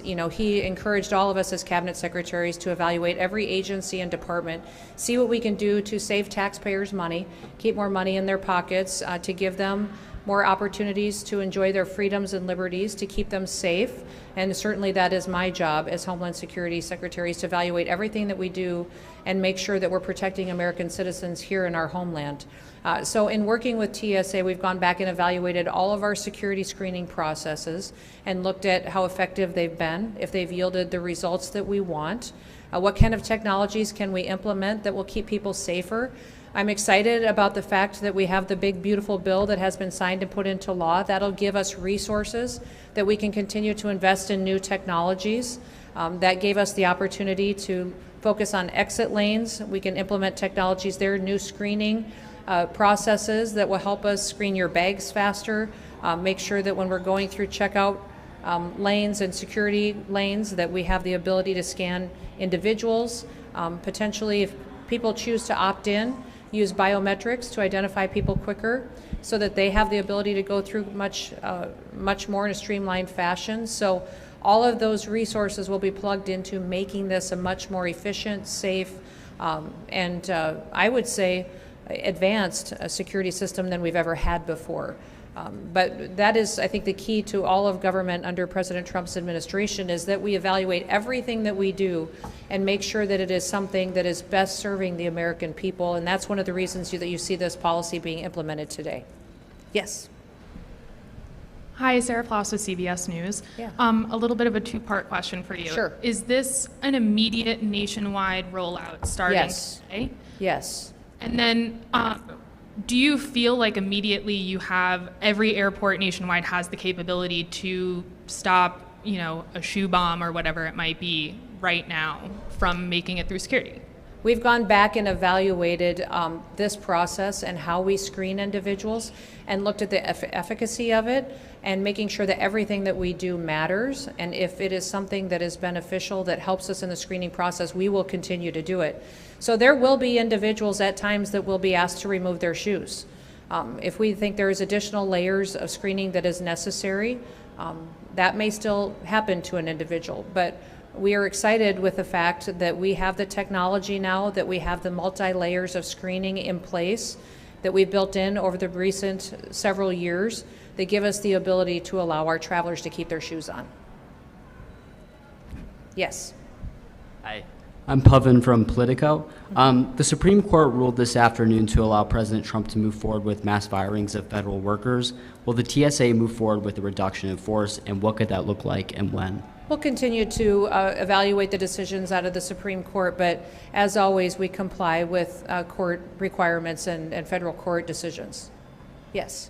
You know, he encouraged all of us as cabinet secretaries to evaluate every agency and department, see what we can do to save taxpayers money, keep more money in their pockets, to give them more opportunities to enjoy their freedoms and liberties, to keep them safe. And certainly that is my job as Homeland Security Secretary, is to evaluate everything that we do and make sure that we're protecting American citizens here in our homeland. So in working with TSA, we've gone back and evaluated all of our security screening processes and looked at how effective they've been, if they've yielded the results that we want, what kind of technologies can we implement that will keep people safer. I'm excited about the fact that we have the big, beautiful bill that has been signed and put into law. That'll give us resources that we can continue to invest in new technologies. That gave us the opportunity to focus on exit lanes. We can implement technologies there, new screening processes that will help us screen your bags faster, make sure that when we're going through checkout lanes and security lanes that we have the ability to scan individuals. Potentially, if people choose to opt in, use biometrics to identify people quicker so that they have the ability to go through much more in a streamlined fashion. So all of those resources will be plugged into making this a much more efficient, safe, and I would say advanced security system than we've ever had before. But that is, I think, the key to all of government under President Trump's administration, is that we evaluate everything that we do and make sure that it is something that is best serving the American people. And that's one of the reasons that you see this policy being implemented today. Yes. Hi, Sarah Ploss with CBS News. Yeah. A little bit of a two-part question for you. Sure. Is this an immediate nationwide rollout starting today? Yes. And then do you feel like immediately you have every airport nationwide has the capability to stop, you know, a shoe bomb or whatever it might be right now from making it through security? We've gone back and evaluated this process and how we screen individuals and looked at the efficacy of it and making sure that everything that we do matters. And if it is something that is beneficial, that helps us in the screening process, we will continue to do it. So there will be individuals at times that will be asked to remove their shoes. If we think there is additional layers of screening that is necessary, that may still happen to an individual. But we are excited with the fact that we have the technology now, that we have the multi-layers of screening in place that we've built in over the recent several years that give us the ability to allow our travelers to keep their shoes on. Yes. Hi. I'm Pavan from Politico. The Supreme Court ruled this afternoon to allow President Trump to move forward with mass firings of federal workers. Will the TSA move forward with a reduction in force, and what could that look like and when? We'll continue to evaluate the decisions out of the Supreme Court, but as always, we comply with court requirements and federal court decisions. Yes.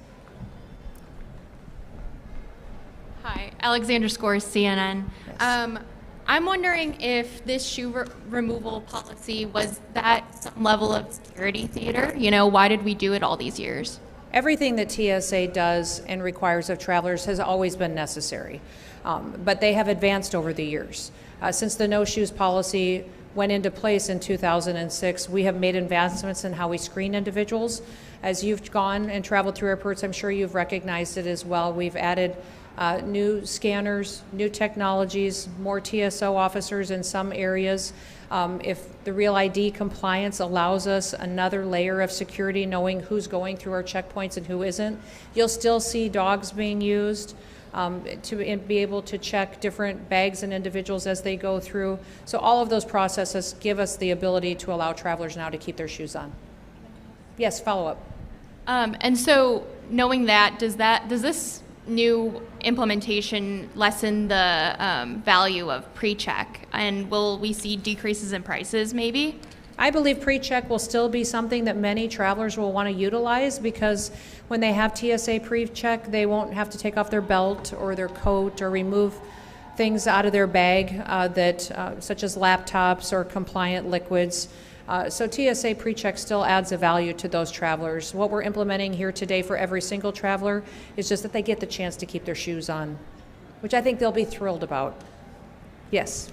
Hi, Alexandra Scores, CNN. Yes. I'm wondering if this shoe removal policy was that some level of security theater? You know, why did we do it all these years? Everything that TSA does and requires of travelers has always been necessary, but they have advanced over the years. Since the no shoes policy went into place in 2006, we have made advancements in how we screen individuals. As you've gone and traveled through airports, I'm sure you've recognized it as well. We've added new scanners, new technologies, more TSO officers in some areas. If the Real ID compliance allows us another layer of security, knowing who's going through our checkpoints and who isn't, you'll still see dogs being used to be able to check different bags and individuals as they go through. So all of those processes give us the ability to allow travelers now to keep their shoes on. Yes, follow up. And so knowing that, does this new implementation lessen the value of pre-check, and will we see decreases in prices maybe? I believe pre-check will still be something that many travelers will want to utilize, because when they have TSA pre-check, they won't have to take off their belt or their coat or remove things out of their bag such as laptops or compliant liquids. So TSA PreCheck still adds a value to those travelers. What we're implementing here today for every single traveler is just that they get the chance to keep their shoes on, which I think they'll be thrilled about. Yes.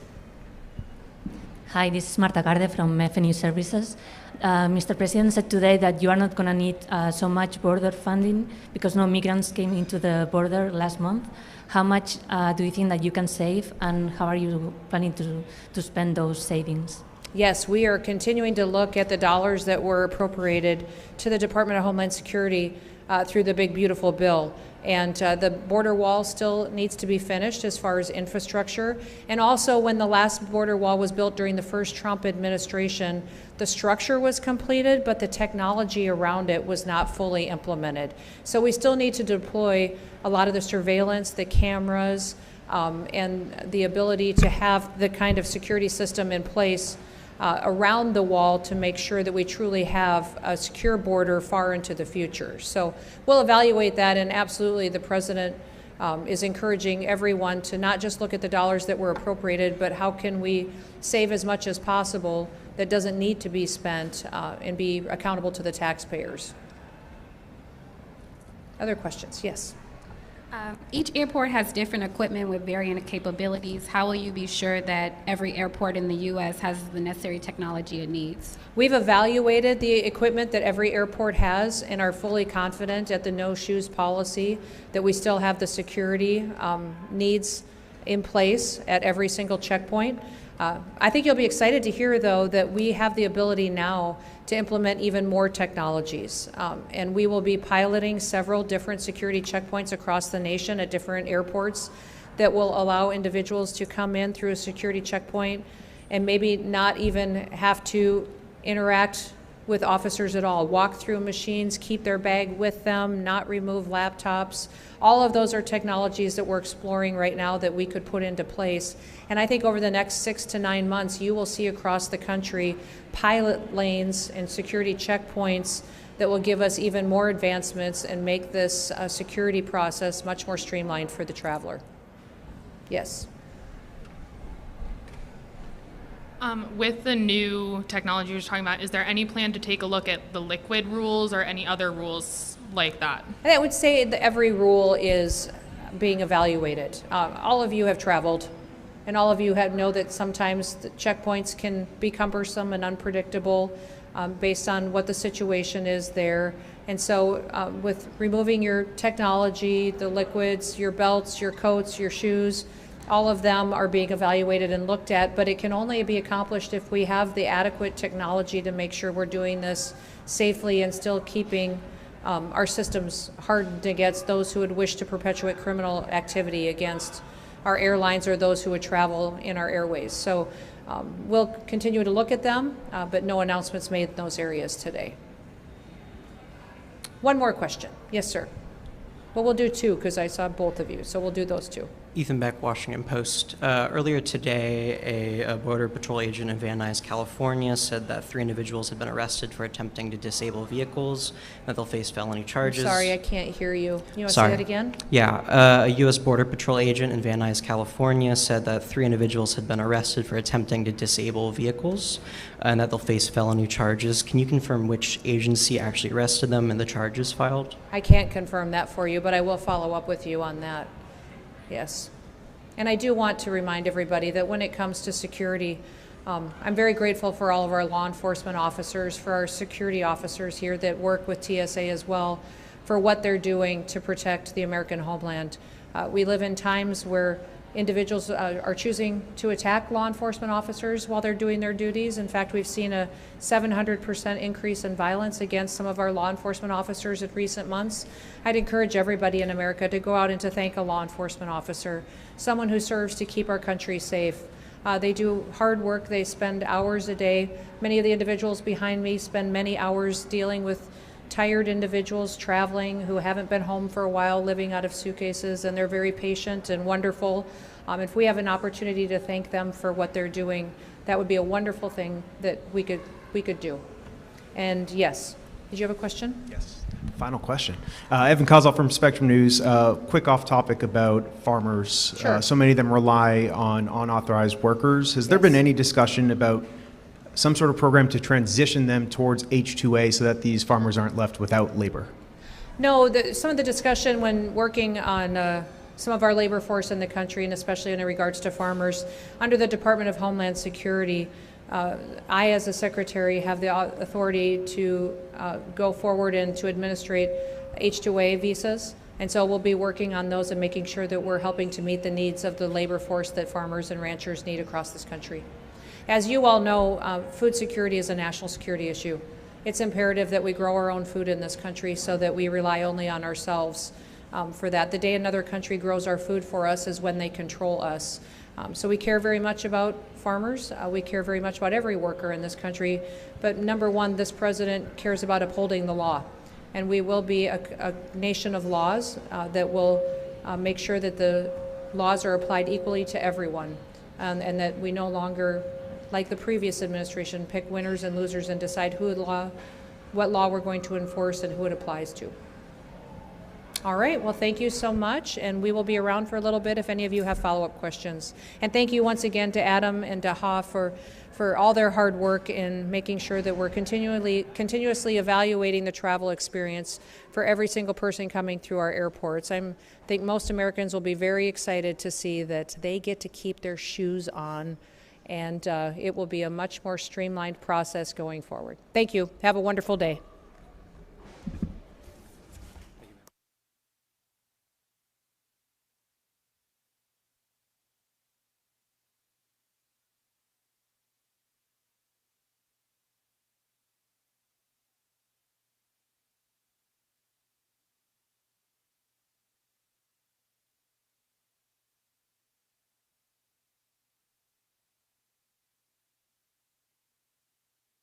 Hi, this is Marta Garde from FNU Services. Mr. President said today that you are not going to need so much border funding because no migrants came into the border last month. How much do you think that you can save, and how are you planning to spend those savings? Yes, we are continuing to look at the dollars that were appropriated to the Department of Homeland Security through the Big Beautiful Bill. And the border wall still needs to be finished as far as infrastructure. And also, when the last border wall was built during the first Trump administration, the structure was completed, but the technology around it was not fully implemented. So we still need to deploy a lot of the surveillance, the cameras, and the ability to have the kind of security system in place around the wall to make sure that we truly have a secure border far into the future. So we'll evaluate that, and absolutely the President is encouraging everyone to not just look at the dollars that were appropriated, but how can we save as much as possible that doesn't need to be spent and be accountable to the taxpayers. Other questions? Yes. Each airport has different equipment with varying capabilities. How will you be sure that every airport in the U.S. has the necessary technology it needs? We've evaluated the equipment that every airport has and are fully confident at the no shoes policy that we still have the security needs in place at every single checkpoint. I think you'll be excited to hear, though, that we have the ability now to implement even more technologies. And we will be piloting several different security checkpoints across the nation at different airports that will allow individuals to come in through a security checkpoint and maybe not even have to interact with officers at all, walk through machines, keep their bag with them, not remove laptops. All of those are technologies that we're exploring right now that we could put into place. And I think over the next 6 to 9 months, you will see across the country pilot lanes and security checkpoints that will give us even more advancements and make this security process much more streamlined for the traveler. Yes. With the new technology you're talking about, is there any plan to take a look at the liquid rules or any other rules like that? And I would say that every rule is being evaluated. All of you have traveled, and all of you know that sometimes the checkpoints can be cumbersome and unpredictable based on what the situation is there. And so with removing your technology, the liquids, your belts, your coats, your shoes, all of them are being evaluated and looked at, but it can only be accomplished if we have the adequate technology to make sure we're doing this safely and still keeping our systems hardened against those who would wish to perpetuate criminal activity against our airlines or those who would travel in our airways. So we'll continue to look at them, but no announcements made in those areas today. One more question. Yes, sir. Well, we'll do two because I saw both of you, so we'll do those two. Ethan Beck, Washington Post. Earlier today, a Border Patrol agent in Van Nuys, California, said that 3 individuals had been arrested for attempting to disable vehicles, that they'll face felony charges. I'm sorry, I can't hear you. You want to Sorry. say that again? Yeah, a U.S. Border Patrol agent in Van Nuys, California, said that 3 individuals had been arrested for attempting to disable vehicles, and that they'll face felony charges. Can you confirm which agency actually arrested them and the charges filed? I can't confirm that for you, but I will follow up with you on that. Yes. And I do want to remind everybody that when it comes to security, I'm very grateful for all of our law enforcement officers, for our security officers here that work with TSA as well, for what they're doing to protect the American homeland. We live in times where individuals are choosing to attack law enforcement officers while they're doing their duties. In fact, we've seen a 700% increase in violence against some of our law enforcement officers in recent months. I'd encourage everybody in America to go out and to thank a law enforcement officer, someone who serves to keep our country safe. They do hard work. They spend hours a day. Many of the individuals behind me spend many hours dealing with tired individuals traveling who haven't been home for a while, living out of suitcases, and they're very patient and wonderful. If we have an opportunity to thank them for what they're doing, that would be a wonderful thing that we could do. And yes, did you have a question? Yes. Final question. Evan Kozol from Spectrum News. Quick off topic about farmers. Sure. So many of them rely on unauthorized workers. Has there been any discussion about some sort of program to transition them towards H-2A so that these farmers aren't left without labor? No, some of the discussion when working on some of our labor force in the country, and especially in regards to farmers, under the Department of Homeland Security, I, as a secretary, have the authority to go forward and to administrate H-2A visas. And so we'll be working on those and making sure that we're helping to meet the needs of the labor force that farmers and ranchers need across this country. As you all know, food security is a national security issue. It's imperative that we grow our own food in this country so that we rely only on ourselves for that. The day another country grows our food for us is when they control us. So we care very much about farmers. We care very much about every worker in this country. But number one, this president cares about upholding the law. And we will be a nation of laws that will make sure that the laws are applied equally to everyone, and that we no longer, like the previous administration, pick winners and losers and decide what law we're going to enforce and who it applies to. All right, well, thank you so much, and we will be around for a little bit if any of you have follow-up questions. And thank you once again to Adam and to Ha for all their hard work in making sure that we're continuously evaluating the travel experience for every single person coming through our airports. I think most Americans will be very excited to see that they get to keep their shoes on, and it will be a much more streamlined process going forward. Thank you. Have a wonderful day.